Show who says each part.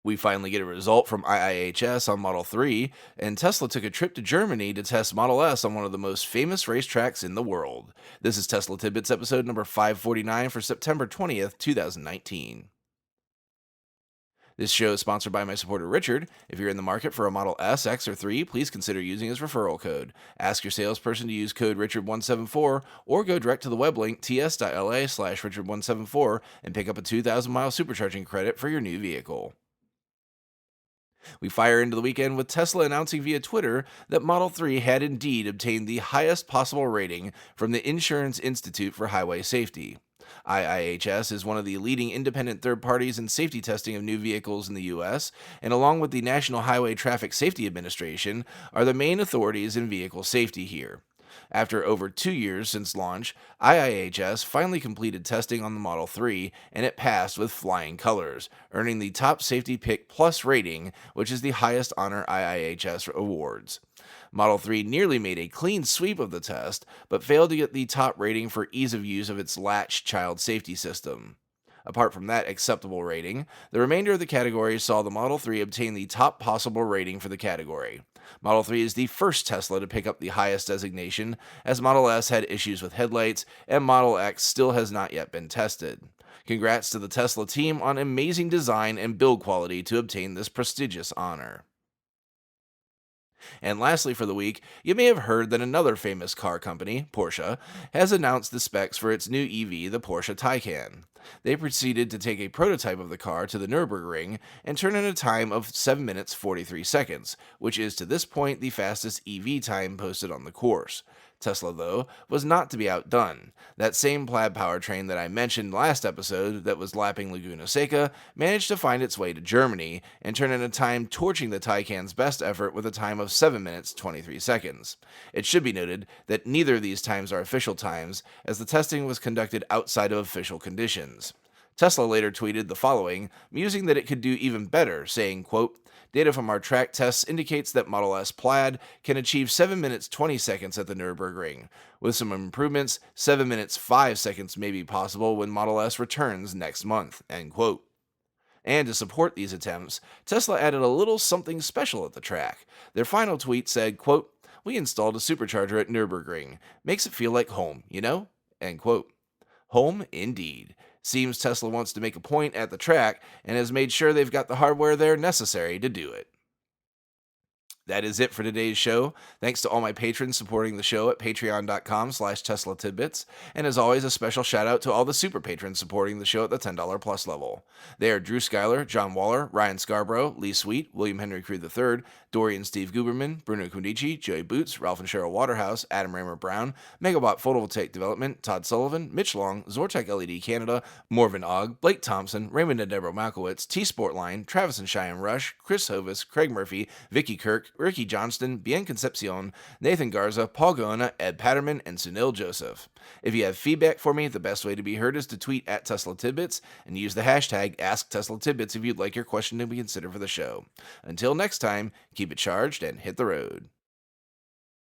Speaker 1: We finally get a result from IIHS on Model 3, and Tesla took a trip to Germany to test Model S on one of the most famous racetracks in the world. This is Tesla Tidbits episode number 549 for September 20th, 2019. This show is sponsored by my supporter Richard. If you're in the market for a Model S, X, or 3, please consider using his referral code. Ask your salesperson to use code Richard174 or go direct to the web link ts.la/Richard174 and pick up a 2,000-mile supercharging credit for your new vehicle. We fire into the weekend with Tesla announcing via Twitter that Model 3 had indeed obtained the highest possible rating from the Insurance Institute for Highway Safety. IIHS is one of the leading independent third parties in safety testing of new vehicles in the U.S., and along with the National Highway Traffic Safety Administration, are the main authorities in vehicle safety here. After over 2 years since launch, IIHS finally completed testing on the Model 3, and it passed with flying colors, earning the Top Safety Pick Plus rating, which is the highest honor IIHS awards. Model 3 nearly made a clean sweep of the test, but failed to get the top rating for ease of use of its latch child safety system. Apart from that acceptable rating, the remainder of the category saw the Model 3 obtain the top possible rating for the category. Model 3 is the first Tesla to pick up the highest designation, as Model S had issues with headlights, and Model X still has not yet been tested. Congrats to the Tesla team on amazing design and build quality to obtain this prestigious honor. And lastly for the week, you may have heard that another famous car company, Porsche, has announced the specs for its new EV, the Porsche Taycan. They proceeded to take a prototype of the car to the Nürburgring and turn in a time of 7 minutes 43 seconds, which is to this point the fastest EV time posted on the course. Tesla, though, was not to be outdone. That same plaid powertrain that I mentioned last episode that was lapping Laguna Seca managed to find its way to Germany and turn in a time torching the Taycan's best effort with a time of 7 minutes 23 seconds. It should be noted that neither of these times are official times, as the testing was conducted outside of official conditions. Tesla later tweeted the following, musing that it could do even better, saying, quote, "Data from our track tests indicates that Model S Plaid can achieve 7 minutes 20 seconds at the Nürburgring. With some improvements, 7 minutes 5 seconds may be possible when Model S returns next month." End quote. And to support these attempts, Tesla added a little something special at the track. Their final tweet said, quote, "We installed a supercharger at Nürburgring. Makes it feel like home, you know?" End quote. Home indeed. Seems Tesla wants to make a point at the track and has made sure they've got the hardware there necessary to do it. That is it for today's show. Thanks to all my patrons supporting the show at patreon.com/Tesla Tidbits. And as always, a special shout out to all the super patrons supporting the show at the $10 plus level. They are Drew Schuyler, John Waller, Ryan Scarborough, Lee Sweet, William Henry Crew III, Dorian Steve Guberman, Bruno Kundici, Joey Boots, Ralph and Cheryl Waterhouse, Adam Raymer Brown, Megabot Photovoltaic Development, Todd Sullivan, Mitch Long, Zortec LED Canada, Morven Ogg, Blake Thompson, Raymond and Deborah Malkowitz, T Sportline, Travis and Cheyenne Rush, Chris Hovis, Craig Murphy, Vicky Kirk, Ricky Johnston, Bien Concepcion, Nathan Garza, Paul Goena, Ed Patterman, and Sunil Joseph. If you have feedback for me, the best way to be heard is to tweet at Tesla Tidbits and use the hashtag AskTeslaTidbits if you'd like your question to be considered for the show. Until next time, keep it charged and hit the road.